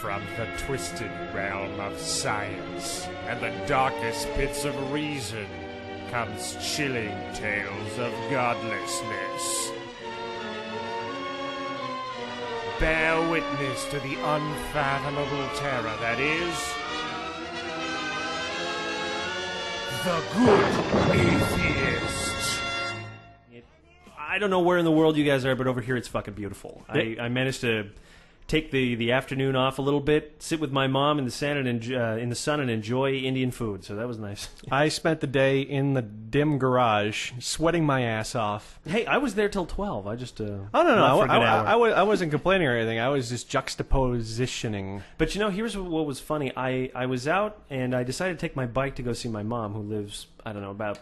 From the twisted realm of science and the darkest pits of reason comes chilling tales of godlessness. Bear witness to the unfathomable terror that is the Good Atheist. I don't know where in the world you guys are, but over here it's fucking beautiful. I managed to take the afternoon off a little bit, sit with my mom in the sun and enjoy Indian food. So that was nice. I spent the day in the dim garage, sweating my ass off. Hey, I was there till 12. I just no, I wasn't complaining or anything. I was just juxtapositioning. But you know, here's what was funny. I was out and I decided to take my bike to go see my mom, who lives, I don't know, about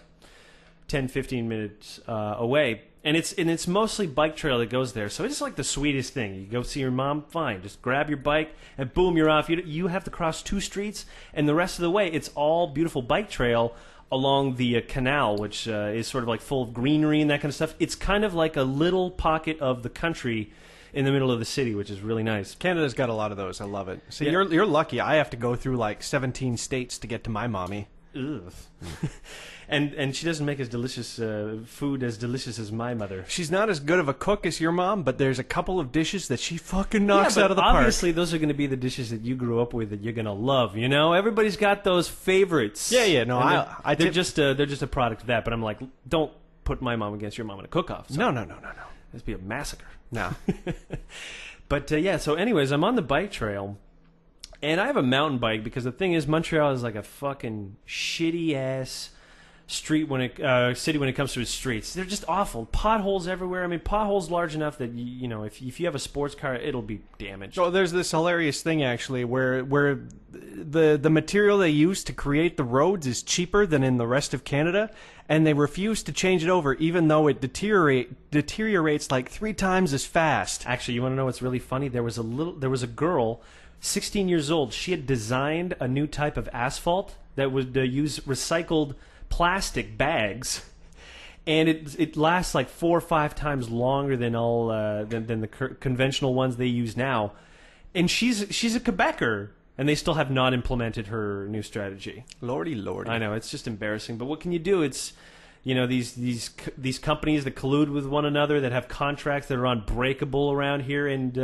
10, 15 minutes away. And it's mostly bike trail that goes there, so it's like the sweetest thing. You go see your mom, fine, just grab your bike and boom, you're off. You have to cross 2 streets, and the rest of the way it's all beautiful bike trail along the canal, which is sort of like full of greenery and that kind of stuff. It's kind of like a little pocket of the country in the middle of the city, which is really nice. Canada's got a lot of those. I love it. See, Yeah. you're lucky. I have to go through like 17 states to get to my mommy. Ugh. And she doesn't make as delicious food as delicious as my mother. She's not as good of a cook as your mom, but there's a couple of dishes that she fucking knocks but out of the park. obviously those are going to be the dishes that you grew up with that you're going to love. You know, everybody's got those favorites. Yeah. No, they're just a product of that. But I'm like, don't put my mom against your mom in a cook-off. So No. This be a massacre. No. But yeah. So, anyways, I'm on the bike trail, and I have a mountain bike because the thing is, Montreal is like a fucking shitty ass city when it comes to its streets. They're just awful. Potholes everywhere. I mean, potholes large enough that you know if you have a sports car, it'll be damaged. So there's this hilarious thing actually where the material they use to create the roads is cheaper than in the rest of Canada, and they refuse to change it over even though it deteriorates like 3 times as fast. Actually, you want to know what's really funny? There was a girl, 16 years old. She had designed a new type of asphalt that would use recycled plastic bags, and it lasts like 4 or 5 times longer than than the conventional ones they use now. And she's a Quebecer, and they still have not implemented her new strategy. Lordy. I know, it's just embarrassing. But what can you do? It's, you know, these companies that collude with one another, that have contracts that are unbreakable around here, and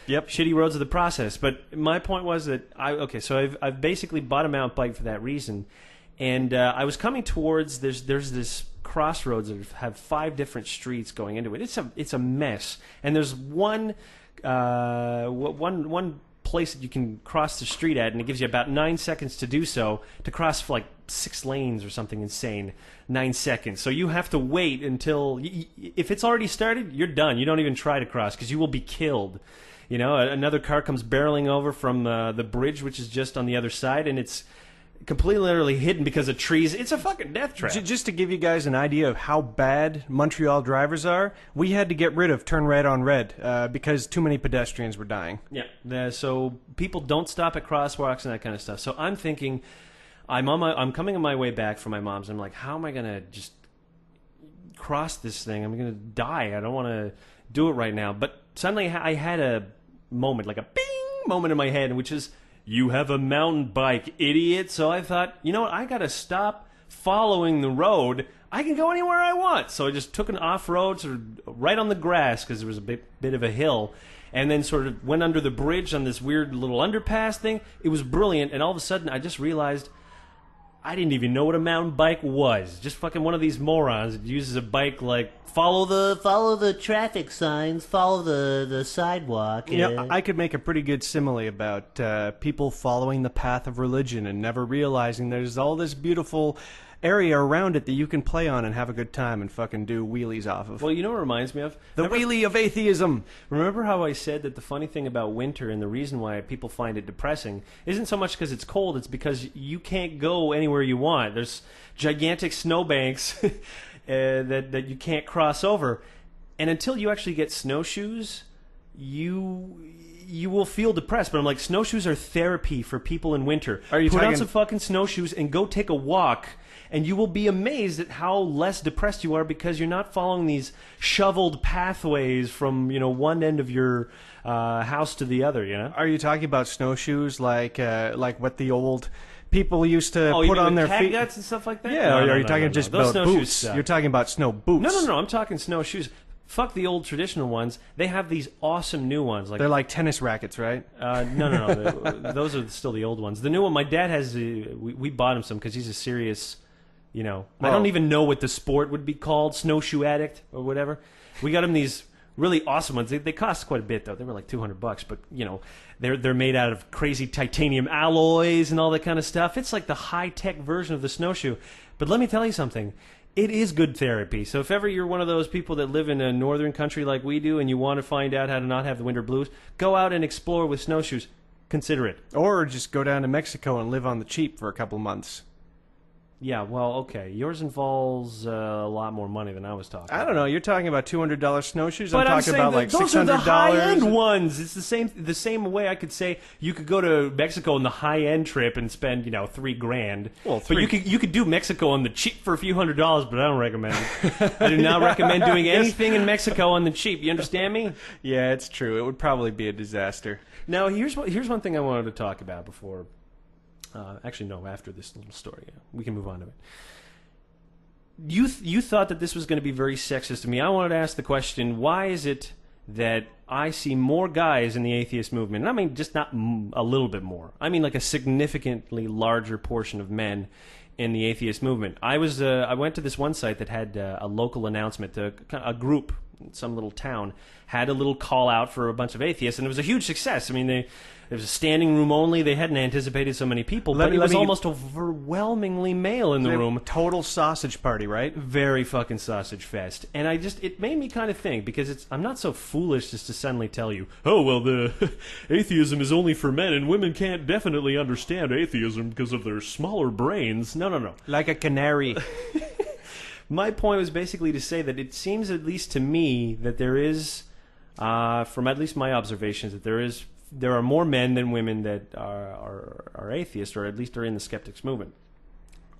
shitty roads are the process. But my point was that I've basically bought a mountain bike for that reason. And I was coming towards there's this crossroads that have 5 different streets going into it. It's a mess. And there's one place that you can cross the street at, and it gives you about 9 seconds to do so, to cross for like 6 lanes or something insane. 9 seconds. So you have to wait until if it's already started, you're done. You don't even try to cross because you will be killed. You know, another car comes barreling over from the bridge, which is just on the other side, and it's completely literally hidden because of trees. It's a fucking death trap. Just to give you guys an idea of how bad Montreal drivers are, we had to get rid of turn red on red because too many pedestrians were dying. Yeah. So people don't stop at crosswalks and that kind of stuff. So I'm thinking, I'm coming on my way back from my mom's. And I'm like, how am I gonna just cross this thing? I'm gonna die. I don't want to do it right now. But suddenly I had a moment, like a bing moment in my head, which is, you have a mountain bike, idiot. So I thought, you know what? I got to stop following the road. I can go anywhere I want. So I just took an off-road, sort of right on the grass, because there was a bit of a hill, and then sort of went under the bridge on this weird little underpass thing. It was brilliant, and all of a sudden I just realized I didn't even know what a mountain bike was. Just fucking one of these morons that uses a bike like, follow the traffic signs, follow the sidewalk. You know, I could make a pretty good simile about people following the path of religion and never realizing there's all this beautiful area around it that you can play on and have a good time and fucking do wheelies off of. Well, you know what it reminds me of? The wheelie of atheism. Remember how I said that the funny thing about winter and the reason why people find it depressing isn't so much because it's cold, it's because you can't go anywhere you want. There's gigantic snowbanks that you can't cross over. And until you actually get snowshoes, you will feel depressed. But I'm like, snowshoes are therapy for people in winter. Are you Put on talking- some fucking snowshoes and go take a walk and you will be amazed at how less depressed you are because you're not following these shoveled pathways from one end of your house to the other. Are you talking about snowshoes like what the old people used to you put mean on with their feet? catguts and stuff like that? Yeah, No, or no, are you no, talking no, just no. Those about snowshoes boots? suck. You're talking about snow boots. No, I'm talking snowshoes. Fuck the old traditional ones. They have these awesome new ones. They're like tennis rackets, right? No. Those are still the old ones. The new one, my dad has. We bought him some because he's a serious, I don't even know what the sport would be called, snowshoe addict or whatever. We got him these really awesome ones. They cost quite a bit though. They were like $200, but they're made out of crazy titanium alloys and all that kind of stuff. It's like the high tech version of the snowshoe. But let me tell you something. It is good therapy. So if ever you're one of those people that live in a northern country like we do and you want to find out how to not have the winter blues, go out and explore with snowshoes. Consider it. Or just go down to Mexico and live on the cheap for a couple months. Yeah, well, okay. Yours involves a lot more money than I was talking about. I don't know. You're talking about $200 snowshoes. But I'm talking about like $600. Those are the high-end ones. It's the same way I could say you could go to Mexico on the high-end trip and spend $3,000. Well, but you could do Mexico on the cheap for a few $100s, but I don't recommend it. I do not recommend doing anything in Mexico on the cheap. You understand me? Yeah, it's true. It would probably be a disaster. Now, here's one thing I wanted to talk about before. Actually, no, after this little story. Yeah, we can move on to it. You thought that this was going to be very sexist to me. I wanted to ask the question, why is it that I see more guys in the atheist movement? And I mean, just not a little bit more. I mean, like a significantly larger portion of men in the atheist movement. I went to this one site that had a local announcement. A group, some little town, had a little call out for a bunch of atheists, and it was a huge success. I mean, there was a standing room only. They hadn't anticipated so many people, but it was almost overwhelmingly male in the room. Total sausage party, right? Very fucking sausage fest. And it made me kind of think, because I'm not so foolish just to suddenly tell you, oh, well, the atheism is only for men, and women can't definitely understand atheism because of their smaller brains. No. Like a canary. My point was basically to say that it seems, at least to me, that there is, from at least my observations, that there are more men than women that are atheists, or at least are in the skeptics movement.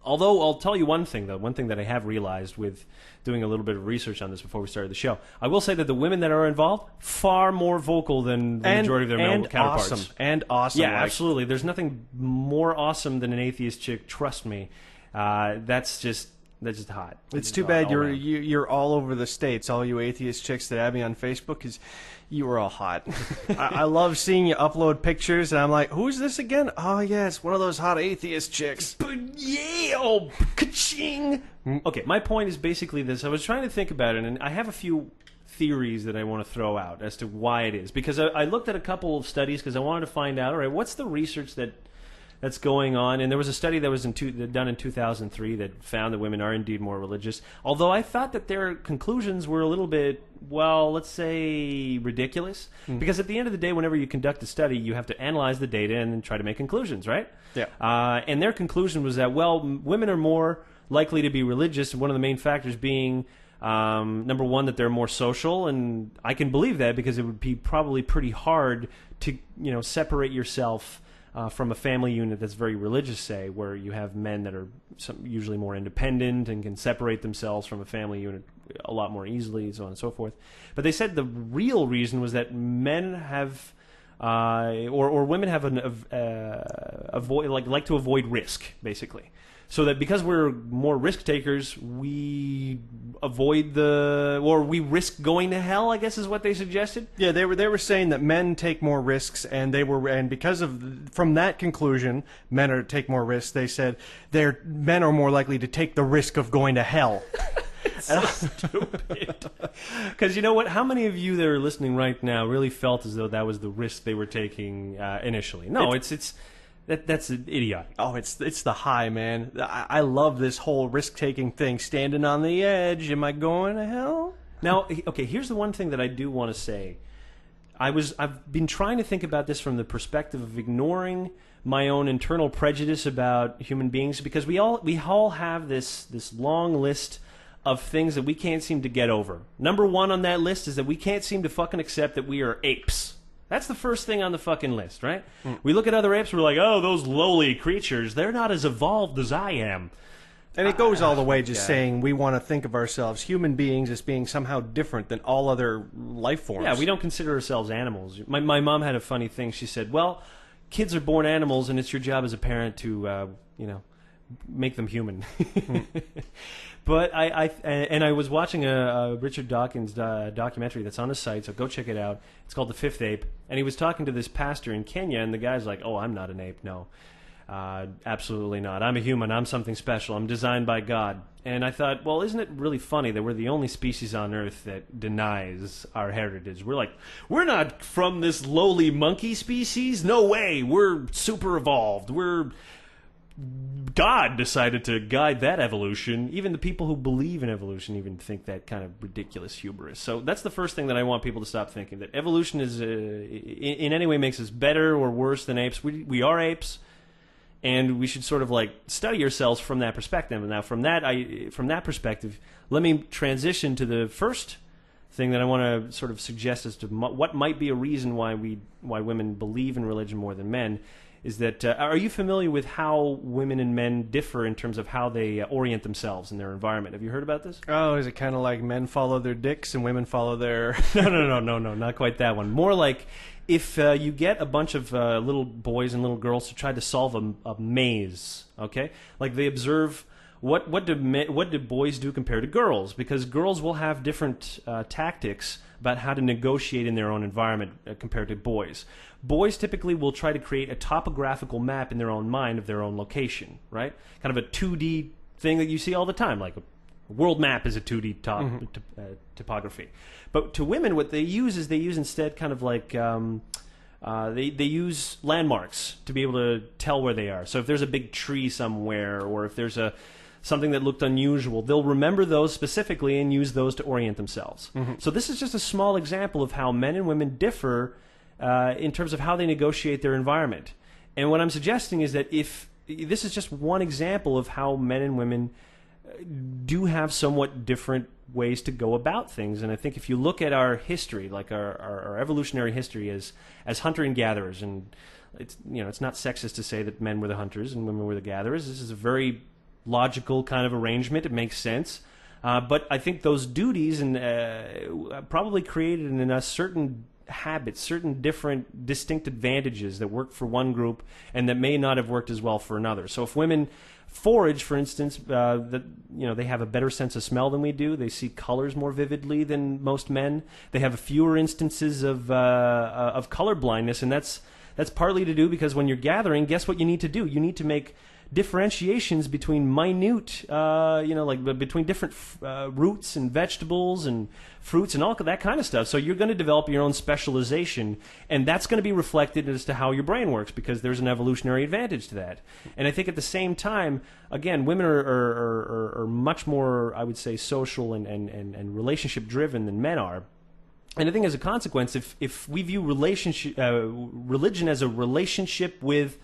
Although, I'll tell you one thing, though, one thing that I have realized with doing a little bit of research on this before we started the show. I will say that the women that are involved, far more vocal than the majority of their male counterparts. Awesome. Yeah, absolutely. There's nothing more awesome than an atheist chick, trust me. That's just hot. It's too bad you're all over the States. All you atheist chicks that have me on Facebook, because you were all hot. I love seeing you upload pictures, and I'm like, who's this again? Oh, yeah, it's one of those hot atheist chicks. But yeah, oh, ka-ching. Okay, my point is basically this. I was trying to think about it, and I have a few theories that I want to throw out as to why it is. Because I looked at a couple of studies because I wanted to find out, all right, what's the research that's going on? And there was a study that was done in 2003 that found that women are indeed more religious. Although I thought that their conclusions were a little bit, well, let's say ridiculous. Because at the end of the day, whenever you conduct a study, you have to analyze the data and then try to make conclusions, right? Yeah. And their conclusion was that, well, women are more likely to be religious, and one of the main factors being, number one, that they're more social. And I can believe that because it would be probably pretty hard to, separate yourself from a family unit that's very religious, say, where you have men that are usually more independent and can separate themselves from a family unit a lot more easily, so on and so forth. But they said the real reason was that men have, or women have like to avoid risk, basically. So that because we're more risk takers, we we risk going to hell, I guess is what they suggested. Yeah, they were saying that men take more risks, and from that conclusion, men take more risks. They said men are more likely to take the risk of going to hell. It's so stupid. Because you know what? How many of you that are listening right now really felt as though that was the risk they were taking initially? No, that's idiotic. Oh, it's the high, man. I love this whole risk-taking thing. Standing on the edge. Am I going to hell? Now, okay, here's the one thing that I do want to say. I've been trying to think about this from the perspective of ignoring my own internal prejudice about human beings, because we all have this long list of things that we can't seem to get over. Number one on that list is that we can't seem to fucking accept that we are apes. That's the first thing on the fucking list, right? We look at other apes, we're like, oh, those lowly creatures, they're not as evolved as I am. And it goes all the way just saying we want to think of ourselves, human beings, as being somehow different than all other life forms. Yeah, we don't consider ourselves animals. My mom had a funny thing. She said, well, kids are born animals, and it's your job as a parent to, make them human. But I was watching a Richard Dawkins documentary that's on his site, so go check it out. It's called The Fifth Ape, and he was talking to this pastor in Kenya, and the guy's like, oh, I'm not an ape, no. Absolutely not. I'm a human. I'm something special. I'm designed by God. And I thought, well, isn't it really funny that we're the only species on Earth that denies our heritage? We're not from this lowly monkey species. No way. We're super evolved. God decided to guide that evolution. Even the people who believe in evolution even think that kind of ridiculous hubris. So that's the first thing that I want people to stop thinking, that evolution is in any way makes us better or worse than apes. We are apes. And we should sort of study ourselves from that perspective. And now, from that perspective, let me transition to the first thing that I want to sort of suggest as to what might be a reason why women believe in religion more than men. Is that are you familiar with how women and men differ in terms of how they orient themselves in their environment? Have you heard about this? Oh, is it kind of like men follow their dicks and women follow their... No, not quite that one. More like if you get a bunch of little boys and little girls to try to solve a maze, okay? Like they observe what do boys do compared to girls? Because girls will have different tactics about how to negotiate in their own environment compared to boys. Boys typically will try to create a topographical map in their own mind of their own location, right? Kind of a 2D thing that you see all the time, like a world map is a 2D topography. But to women, what they use instead kind of like they use landmarks to be able to tell where they are. So if there's a big tree somewhere, or if there's something that looked unusual, they'll remember those specifically and use those to orient themselves. So this is just a small example of how men and women differ in terms of how they negotiate their environment. And what I'm suggesting is that if this is just one example of how men and women do have somewhat different ways to go about things. And I think if you look at our history, like our evolutionary history as hunter and gatherers, and it's not sexist to say that men were the hunters and women were the gatherers. This is a very logical kind of arrangement. It makes sense. But I think those duties probably created in us certain habits, certain different distinct advantages that work for one group and that may not have worked as well for another. So if women forage, for instance, they have a better sense of smell than we do. They see colors more vividly than most men. They have fewer instances of color blindness, and that's partly to do because when you're gathering, guess what you need to do? You need to make differentiations between minute, between different roots and vegetables and fruits and all that kind of stuff. So you're going to develop your own specialization, and that's going to be reflected as to how your brain works because there's an evolutionary advantage to that. And I think at the same time, again, women are much more, I would say, social and relationship driven than men are. And I think as a consequence, if we view religion as a relationship with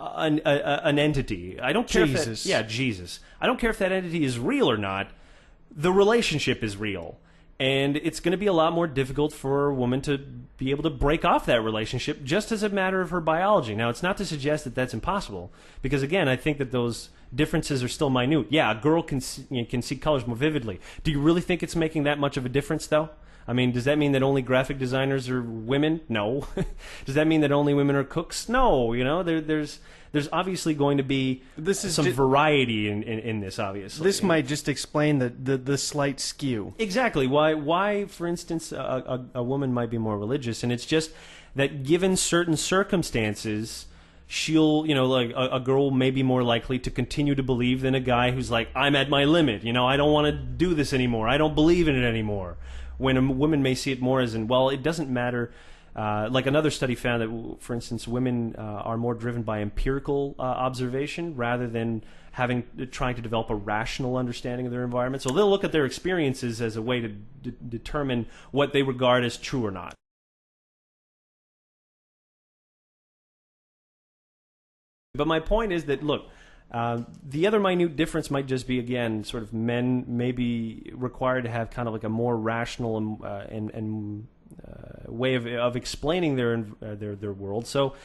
an entity. I don't care Jesus. Jesus. I don't care if that entity is real or not. The relationship is real. And it's going to be a lot more difficult for a woman to be able to break off that relationship just as a matter of her biology. Now, it's not to suggest that that's impossible. Because, again, I think that those differences are still minute. Yeah, a girl can see colors more vividly. Do you really think it's making that much of a difference, though? I mean, does that mean that only graphic designers are women? No. Does that mean that only women are cooks? No. There's obviously going to be some variety in this, obviously. This might just explain the slight skew. Exactly. Why, for instance, a woman might be more religious, and it's just that given certain circumstances, she'll, a girl may be more likely to continue to believe than a guy who's like, I'm at my limit. I don't want to do this anymore. I don't believe in it anymore. When a woman may see it more as in, well, it doesn't matter. Like another study found that, for instance, women are more driven by empirical observation rather than trying to develop a rational understanding of their environment. So they'll look at their experiences as a way to determine what they regard as true or not. But my point is that, look, the other minute difference might just be, again, sort of men may be required to have kind of like a more rational and way of explaining their world. So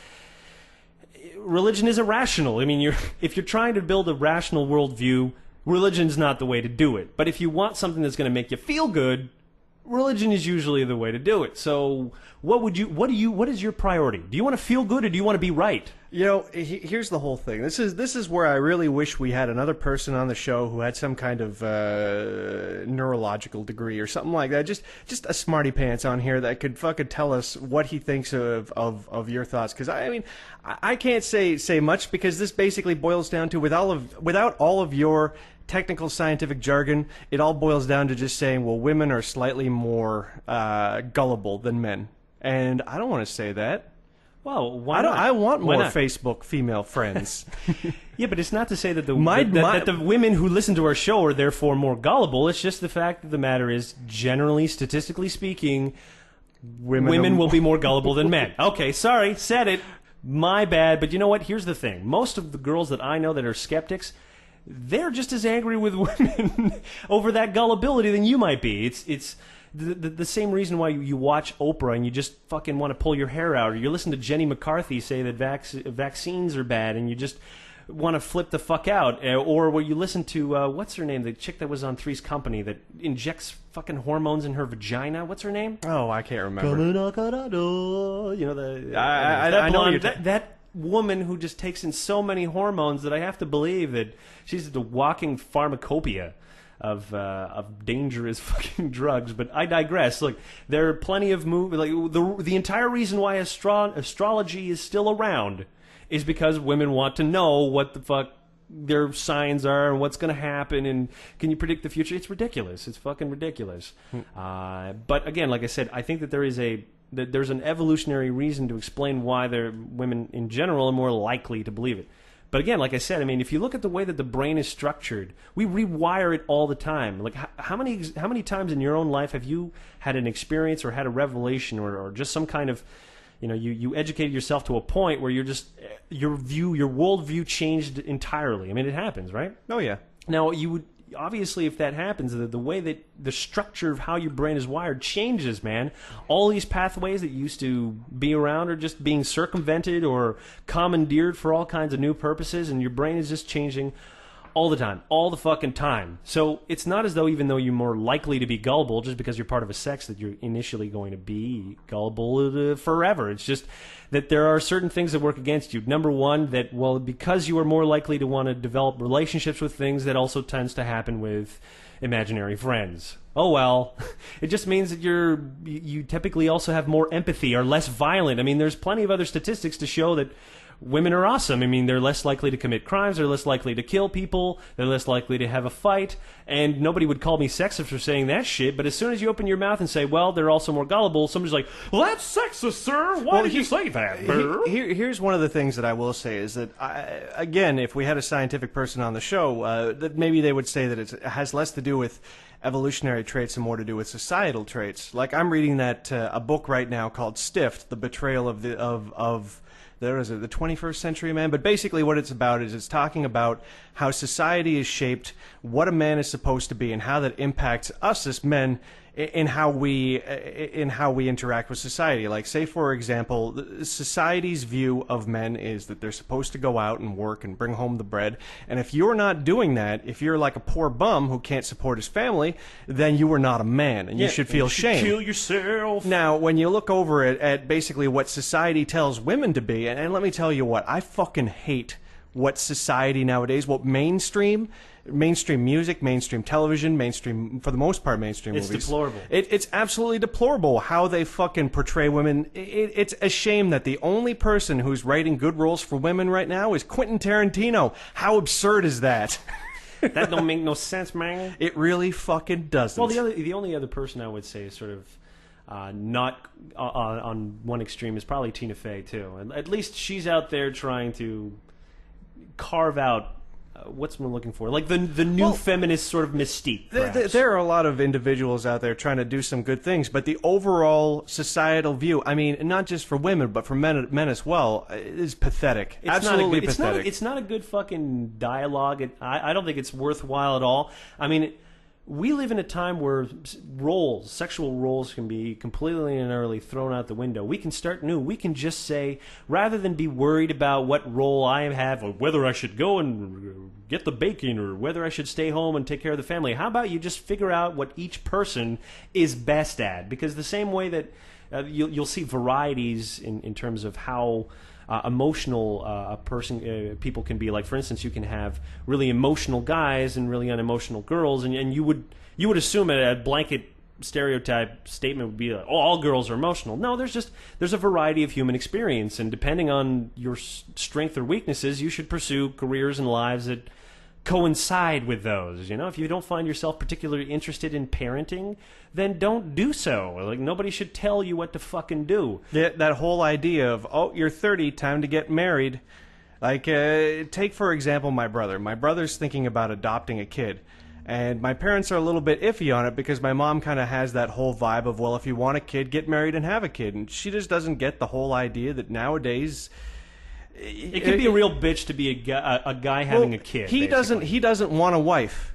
religion is irrational. I mean, if you're trying to build a rational worldview, religion's not the way to do it. But if you want something that's going to make you feel good, religion is usually the way to do it. So what is your priority? Do you want to feel good or do you want to be right? You know, here's the whole thing. This is where I really wish we had another person on the show who had some kind of neurological degree or something like that. Just a smarty pants on here that could fucking tell us what he thinks of your thoughts. Because I mean, I can't say much because this basically boils down to without all of your technical scientific jargon, it all boils down to just saying, well, women are slightly more gullible than men, and I don't want to say that. Well, why not? I want more Facebook female friends. Yeah, but it's not to say that the women who listen to our show are therefore more gullible. It's just the fact of the matter is, generally, statistically speaking, women will be more gullible than men. Okay, sorry, said it. My bad. But you know what? Here's the thing. Most of the girls that I know that are skeptics, they're just as angry with women over that gullibility than you might be. It's the same reason why you watch Oprah and you just fucking want to pull your hair out, or you listen to Jenny McCarthy say that vaccines are bad and you just want to flip the fuck out, or where you listen to what's her name, the chick that was on Three's Company that injects fucking hormones in her vagina. What's her name? Oh, I can't remember. You know I know that woman who just takes in so many hormones that I have to believe that she's the walking pharmacopoeia of dangerous fucking drugs. But I digress. Look, there are plenty of the entire reason why astrology is still around is because women want to know what the fuck their signs are and what's going to happen and can you predict the future. It's ridiculous. It's fucking ridiculous. But again, like I said, I think that there's an evolutionary reason to explain why women in general are more likely to believe it. But again, like I said, I mean, if you look at the way that the brain is structured, we rewire it all the time. Like, how many times in your own life have you had an experience or had a revelation or just some kind of, you know, you educated yourself to a point where your worldview changed entirely? I mean, it happens, right? Oh yeah. Now you would. Obviously, if that happens, the way that the structure of how your brain is wired changes, man. All these pathways that used to be around are just being circumvented or commandeered for all kinds of new purposes, and your brain is just changing all the time, all the fucking time. So it's not as though even though you're more likely to be gullible just because you're part of a sex that you're initially going to be gullible forever. It's just that there are certain things that work against you. Number one, that, well, because you are more likely to want to develop relationships with things, that also tends to happen with imaginary friends. Oh, well, it just means that you typically also have more empathy, are less violent. I mean, there's plenty of other statistics to show that women are awesome. I mean, they're less likely to commit crimes, they're less likely to kill people, they're less likely to have a fight, and nobody would call me sexist for saying that shit, but as soon as you open your mouth and say, well, they're also more gullible, somebody's like, well, that's sexist, sir. Why did you say that? Here's one of the things that I will say is that, again, if we had a scientific person on the show, that maybe they would say that it has less to do with evolutionary traits and more to do with societal traits. Like, I'm reading a book right now called Stiffed, The Betrayal of the 21st century man. But basically what it's about is it's talking about how society is shaped, what a man is supposed to be, and how that impacts us as men in how we interact with society. Like, say, for example, society's view of men is that they're supposed to go out and work and bring home the bread. And if you're not doing that, if you're like a poor bum who can't support his family, then you are not a man, and you should feel shame. Kill yourself. Now, when you look over at basically what society tells women to be, and let me tell you what, I fucking hate what society nowadays, what mainstream music, mainstream television, for the most part, mainstream movies. It's deplorable. It's absolutely deplorable how they fucking portray women. It's a shame that the only person who's writing good roles for women right now is Quentin Tarantino. How absurd is that? That don't make no sense, man. It really fucking doesn't. Well, the only other person I would say is sort of not on one extreme is probably Tina Fey, too. And at least she's out there trying to carve out what's one looking for? Like the new feminist sort of mystique. There are a lot of individuals out there trying to do some good things, but the overall societal view, I mean, not just for women, but for men as well, is pathetic. Absolutely pathetic. It's not a good fucking dialogue. I don't think it's worthwhile at all. I mean, we live in a time where sexual roles can be completely and utterly thrown out the window. We can start new. We can just say, rather than be worried about what role I have or whether I should go and get the bacon or whether I should stay home and take care of the family, how about you just figure out what each person is best at? Because the same way that you'll see varieties in terms of how emotional people can be. Like, for instance, you can have really emotional guys and really unemotional girls, and you would assume a blanket stereotype statement would be like, oh, all girls are emotional. No, there's a variety of human experience, and depending on your strength or weaknesses, you should pursue careers and lives that coincide with those. If you don't find yourself particularly interested in parenting, then don't do so. Like, nobody should tell you what to fucking do. Yeah, that whole idea of, oh, you're 30, time to get married. Like, take for example my brother. My brother's thinking about adopting a kid, and my parents are a little bit iffy on it because my mom kind of has that whole vibe of, well, if you want a kid, get married and have a kid, and she just doesn't get the whole idea that nowadays it can be a real bitch to be a guy having a kid. He doesn't want a wife.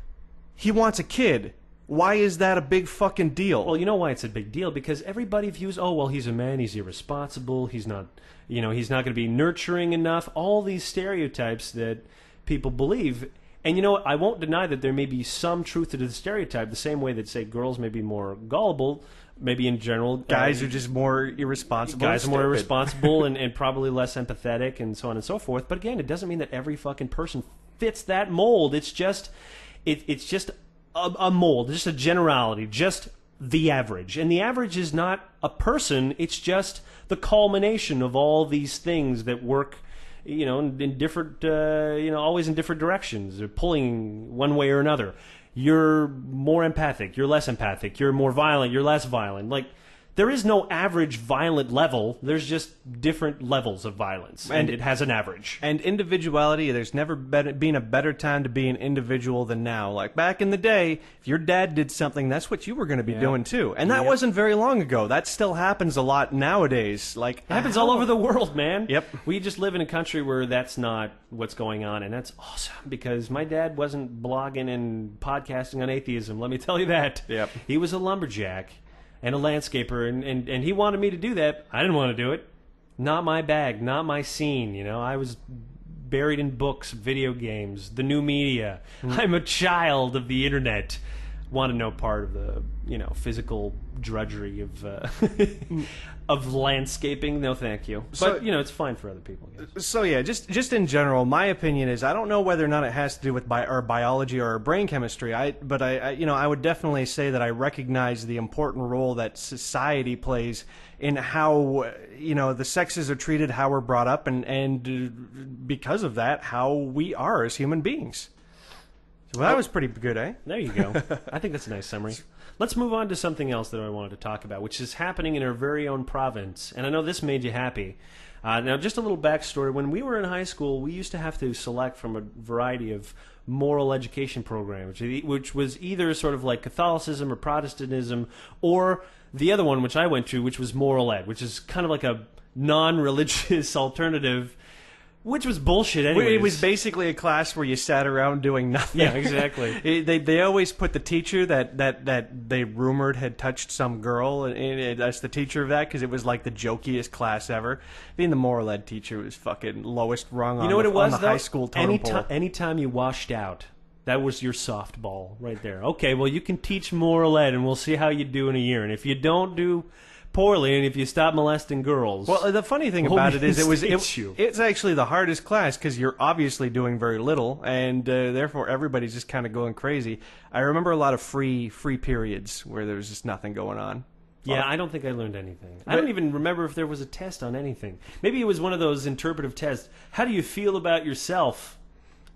He wants a kid. Why is that a big fucking deal? Well, you know why it's a big deal? Because everybody views, oh, well, he's a man, he's irresponsible, he's not going to be nurturing enough. All these stereotypes that people believe. And I won't deny that there may be some truth to the stereotype, the same way that, say, girls may be more gullible. Maybe in general, guys are just more irresponsible. Guys are more irresponsible and probably less empathetic and so on and so forth. But again, it doesn't mean that every fucking person fits that mold. It's just a mold, just a generality, just the average. And the average is not a person. It's just the culmination of all these things that work, in different, always in different directions. They're pulling one way or another. You're more empathic, you're less empathic, you're more violent, you're less violent. Like, there is no average violent level. There's just different levels of violence, and it has an average. And individuality, there's never been a better time to be an individual than now. Like, back in the day, if your dad did something, that's what you were going to be doing too. And that wasn't very long ago. That still happens a lot nowadays. Like, it happens all over the world, man. Yep. We just live in a country where that's not what's going on, and that's awesome, because my dad wasn't blogging and podcasting on atheism, let me tell you that. Yep. He was a lumberjack and a landscaper, and he wanted me to do that. I didn't want to do it. Not my bag, not my scene, I was buried in books, video games, the new media. I'm a child of the internet. Want to know part of the, physical drudgery of of landscaping. No, thank you. But, it's fine for other people, I guess. So, yeah, just in general, my opinion is I don't know whether or not it has to do with our biology or our brain chemistry. But I would definitely say that I recognize the important role that society plays in how, the sexes are treated, how we're brought up, and because of that, how we are as human beings. So that was pretty good, eh? There you go. I think that's a nice summary. Let's move on to something else that I wanted to talk about, which is happening in our very own province. And I know this made you happy. Now, just a little backstory. When we were in high school, we used to have to select from a variety of moral education programs, which was either sort of like Catholicism or Protestantism, or the other one, which I went to, which was moral ed, which is kind of like a non-religious alternative, which was bullshit anyways. It was basically a class where you sat around doing nothing. Yeah, exactly. They always put the teacher that they rumored had touched some girl, and that's the teacher of that, because it was like the jokiest class ever. Being the moral ed teacher was fucking lowest rung on the high school totem pole. Anytime you washed out, that was your softball right there. Okay, well, you can teach moral ed, and we'll see how you do in a year. And if you don't do poorly, and if you stop molesting girls... Well, the funny thing about it is it's actually the hardest class, because you're obviously doing very little, and therefore everybody's just kind of going crazy. I remember a lot of free periods where there was just nothing going on. Yeah, I don't think I learned anything. I don't even remember if there was a test on anything. Maybe it was one of those interpretive tests. How do you feel about yourself?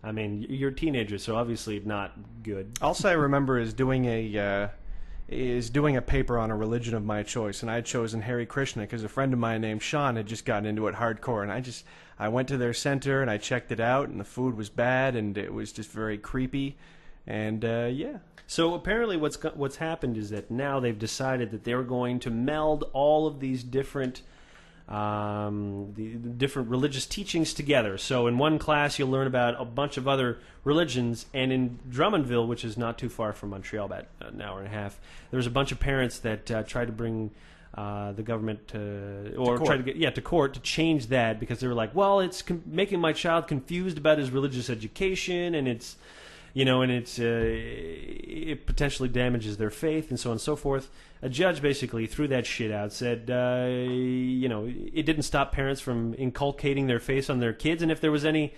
I mean, you're a teenager, so obviously not good. Also, I remember is doing a paper on a religion of my choice, and I had chosen Hare Krishna because a friend of mine named Sean had just gotten into it hardcore, and I went to their center and I checked it out, and the food was bad and it was just very creepy, and yeah. So apparently what's happened is that now they've decided that they're going to meld all of these different the different religious teachings together. So in one class, you'll learn about a bunch of other religions, and in Drummondville, which is not too far from Montreal, about an hour and a half, there was a bunch of parents that tried to bring the government try to get to court to change that, because they were like, well, it's making my child confused about his religious education, and it's it potentially damages their faith, and so on and so forth. A judge basically threw that shit out, said, it didn't stop parents from inculcating their faith on their kids, and if there was any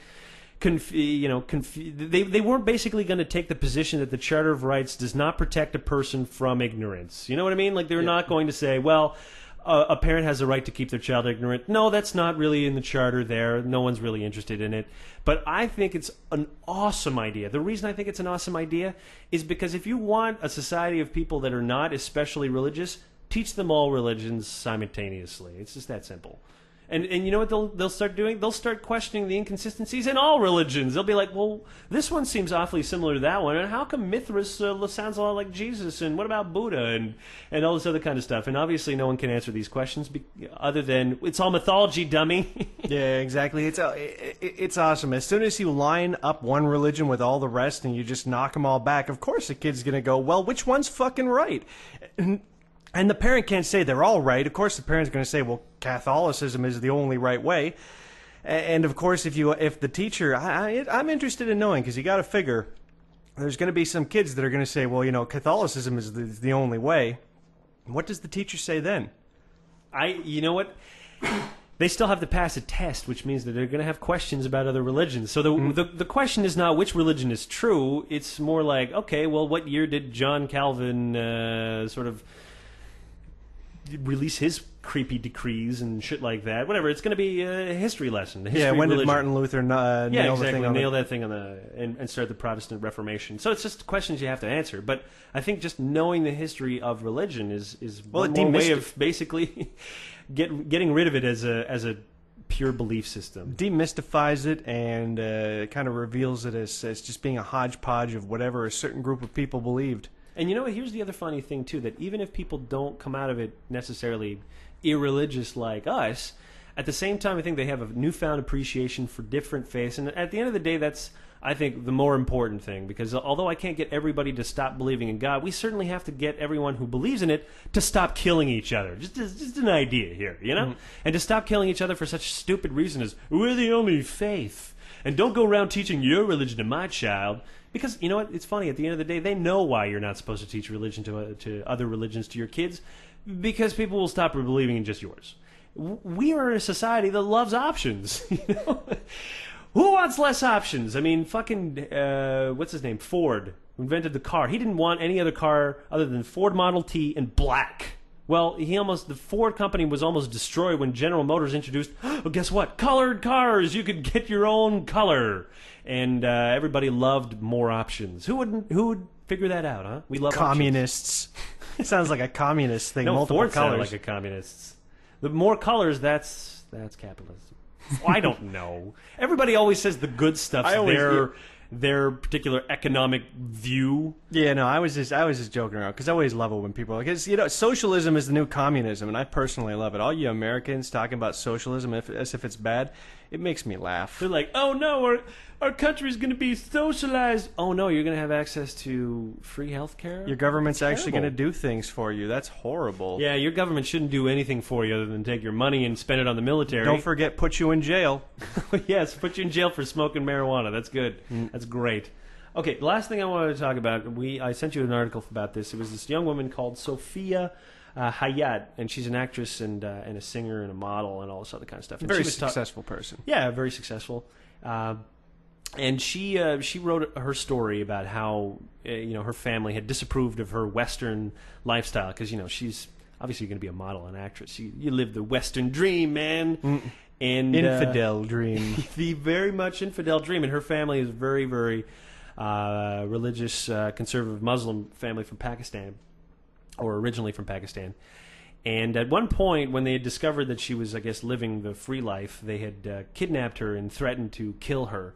they weren't basically going to take the position that the Charter of Rights does not protect a person from ignorance. You know what I mean? Like, they're not going to say, well, a parent has a right to keep their child ignorant. No, that's not really in the Charter there. No one's really interested in it. But I think it's an awesome idea. The reason I think it's an awesome idea is because if you want a society of people that are not especially religious, teach them all religions simultaneously. It's just that simple. And you know what they'll start doing? They'll start questioning the inconsistencies in all religions. They'll be like, well, this one seems awfully similar to that one, and how come Mithras sounds a lot like Jesus, and what about Buddha, and all this other kind of stuff? And obviously no one can answer these questions other than, it's all mythology, dummy. Yeah, exactly. It's awesome. As soon as you line up one religion with all the rest and you just knock them all back, of course the kid's going to go, well, which one's fucking right? And the parent can't say they're all right. Of course, the parent's going to say, well, Catholicism is the only right way. And of course, if the teacher, I'm interested in knowing, because you got to figure, there's going to be some kids that are going to say, well, Catholicism is the only way. What does the teacher say then? You know what? They still have to pass a test, which means that they're going to have questions about other religions. So the question is not which religion is true. It's more like, okay, well, what year did John Calvin sort of release his creepy decrees and shit like that? Whatever. It's going to be a history lesson. When did Martin Luther nail that thing and start the Protestant Reformation? So it's just questions you have to answer. But I think just knowing the history of religion is one more way of basically getting rid of it as a pure belief system. Demystifies it and kind of reveals it as just being a hodgepodge of whatever a certain group of people believed. And you know what? Here's the other funny thing, too, that even if people don't come out of it necessarily irreligious like us, at the same time, I think they have a newfound appreciation for different faiths. And at the end of the day, that's, I think, the more important thing. Because although I can't get everybody to stop believing in God, we certainly have to get everyone who believes in it to stop killing each other. Just an idea here, you know? Mm-hmm. And to stop killing each other for such stupid reason as, we're the only faith. And don't go around teaching your religion to my child. Because, you know what, it's funny, at the end of the day, they know why you're not supposed to teach religion to other religions to your kids, because people will stop believing in just yours. We are in a society that loves options, you know? Who wants less options? I mean, fucking, what's his name, Ford, who invented the car. He didn't want any other car other than Ford Model T in black. Well, the Ford company was almost destroyed when General Motors introduced, well, guess what? Colored cars! You could get your own color. And everybody loved more options. Who would figure that out, huh? We love communists. It sounds like a communist thing. No, multiple Ford colors. Sounded like a communist. The more colors, that's capitalism. Well, I don't know. Everybody always says the good stuff's their particular economic view. Yeah, no, I was just joking around, because I always love it when people, because socialism is the new communism, and I personally love it. All you Americans talking about socialism as if it's bad, it makes me laugh. They're like, oh no, our country's going to be socialized. Oh no, you're going to have access to free health care? Your government's actually going to do things for you. That's horrible. Yeah, your government shouldn't do anything for you other than take your money and spend it on the military. Don't forget, put you in jail. Yes, put you in jail for smoking marijuana. That's good. That's great. Okay, the last thing I wanted to talk about, I sent you an article about this. It was this young woman called Sophia Hayat, and she's an actress and a singer and a model and all this other kind of stuff. And very successful person. Yeah, very successful. And she wrote her story about how her family had disapproved of her Western lifestyle, because she's obviously going to be a model and actress. You live the Western dream, man. And infidel dream. The very much infidel dream. And her family is very, very religious, conservative Muslim family from Pakistan, or originally from Pakistan. And at one point, when they had discovered that she was, I guess, living the free life, they had kidnapped her and threatened to kill her.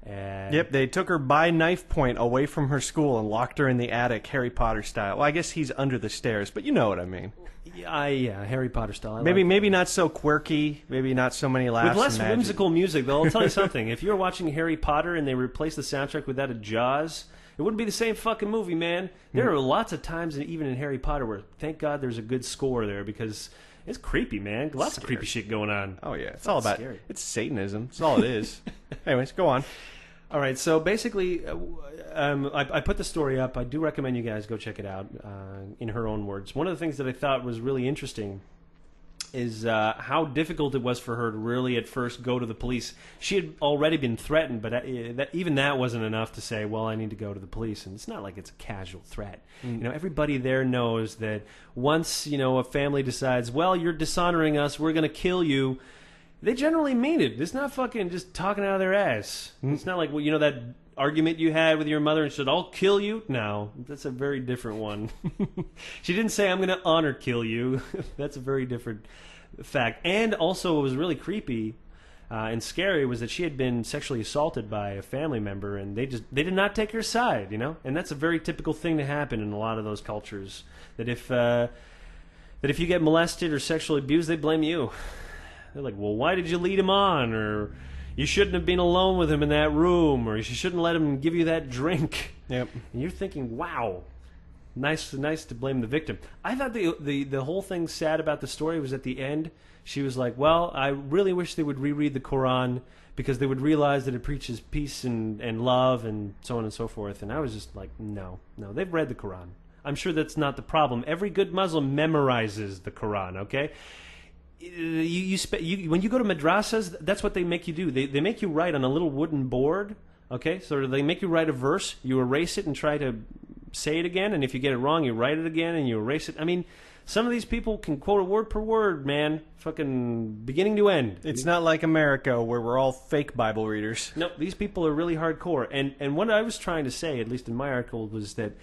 And Yep, they took her by knife point away from her school and locked her in the attic, Harry Potter style. Well, I guess he's under the stairs, but you know what I mean. Yeah, Harry Potter style. I Maybe not so quirky, maybe not so many laughs. with less and magic. whimsical music, though. I'll tell you something. If you're watching Harry Potter and they replace the soundtrack with that of Jaws, it wouldn't be the same fucking movie, man. There are lots of times, even in Harry Potter, where thank God there's a good score there because it's creepy, man. Lots of creepy shit going on. Oh yeah, it's all about scary. it's Satanism. That's all it is. Anyways, go on. All right, so basically, I put the story up. I do recommend you guys go check it out in her own words. One of the things that I thought was really interesting is how difficult it was for her to really at first go to the police. She had already been threatened, but even that wasn't enough to say, well, I need to go to the police. And it's not like it's a casual threat. You know, everybody there knows that once, a family decides, well, you're dishonoring us, we're going to kill you, they generally mean it. It's not fucking just talking out of their ass. It's not like, well, that argument you had with your mother and said, I'll kill you? No, that's a very different one. She didn't say, I'm going to honor kill you. That's a very different fact. And also, what was really creepy and scary was that she had been sexually assaulted by a family member, and they did not take her side, And that's a very typical thing to happen in a lot of those cultures. That if you get molested or sexually abused, they blame you. They're like, well, why did you lead him on? Or you shouldn't have been alone with him in that room. Or you shouldn't let him give you that drink. Yep. And you're thinking, wow, nice to blame the victim. I thought the whole thing sad about the story was at the end. She was like, well, I really wish they would reread the Quran because they would realize that it preaches peace and love and so on and so forth. And I was just like, no, they've read the Quran. I'm sure that's not the problem. Every good Muslim memorizes the Quran, okay? When you go to madrasas, that's what they make you do. They make you write on a little wooden board, okay? So they make you write a verse, you erase it and try to say it again, and if you get it wrong, you write it again and you erase it. I mean, some of these people can quote it word per word, man, fucking beginning to end. It's not like America where we're all fake Bible readers. No, these people are really hardcore. And what I was trying to say, at least in my article, was that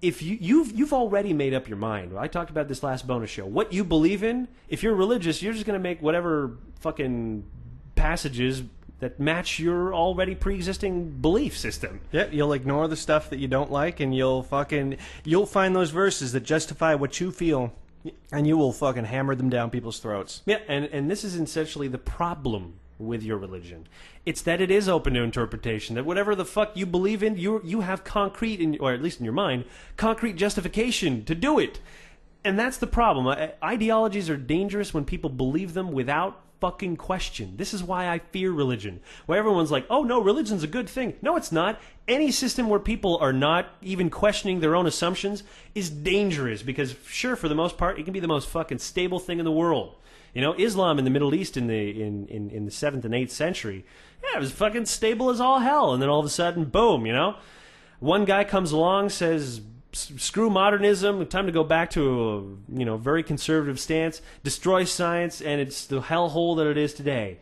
if you've already made up your mind. I talked about this last bonus show. What you believe in, if you're religious, you're just going to make whatever fucking passages that match your already pre-existing belief system. Yep, you'll ignore the stuff that you don't like, and you'll find those verses that justify what you feel, and you will fucking hammer them down people's throats. Yeah, and this is essentially the problem with your religion. It's that it is open to interpretation, that whatever the fuck you believe in, you have concrete, or at least in your mind, concrete justification to do it. And that's the problem. Ideologies are dangerous when people believe them without fucking question. This is why I fear religion. Where everyone's like, oh no, religion's a good thing. No, it's not. Any system where people are not even questioning their own assumptions is dangerous because, sure, for the most part, it can be the most fucking stable thing in the world. Islam in the Middle East in the 7th and 8th century, yeah, it was fucking stable as all hell. And then all of a sudden, boom, one guy comes along, says, screw modernism, time to go back to a very conservative stance, destroy science, and it's the hellhole that it is today.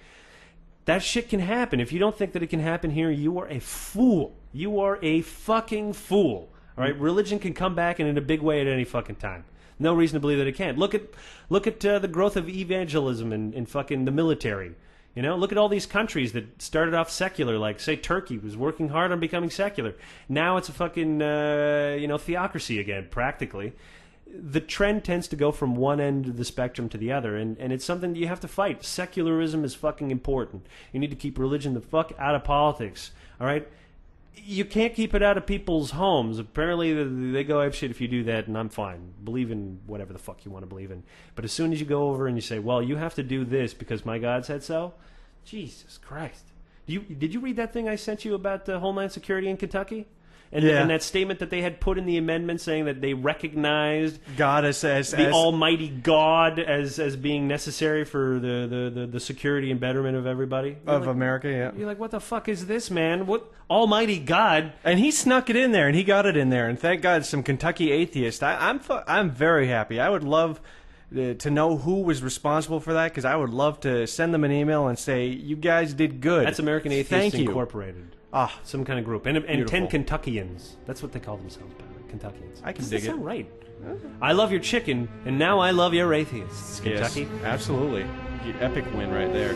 That shit can happen. If you don't think that it can happen here, you are a fool. You are a fucking fool. All right, religion can come back and in a big way at any fucking time. No reason to believe that it can't. Look at the growth of evangelism in fucking the military. Look at all these countries that started off secular, like, say, Turkey was working hard on becoming secular. Now it's a fucking, theocracy again, practically. The trend tends to go from one end of the spectrum to the other, and it's something that you have to fight. Secularism is fucking important. You need to keep religion the fuck out of politics, all right? You can't keep it out of people's homes. Apparently, they go apeshit if you do that, and I'm fine. Believe in whatever the fuck you want to believe in. But as soon as you go over and you say, well, you have to do this because my God said so, Jesus Christ. Did you read that thing I sent you about the Homeland Security in Kentucky? And, yeah. And that statement that they had put in the amendment saying that they recognized God as the Almighty God as being necessary for the security and betterment of everybody of America. Yeah, you're like, what the fuck is this, man? What Almighty God? And he snuck it in there, and he got it in there, and thank God, some Kentucky atheist. I'm very happy. I would love to know who was responsible for that, because I would love to send them an email and say, you guys did good. That's American Atheists Incorporated. Ah, some kind of group. And 10 Kentuckians. That's what they call themselves, Kentuckians. I can Does dig that it. sound right? I love your chicken, and now I love your atheists, Kentucky. Yes, absolutely. Epic win right there.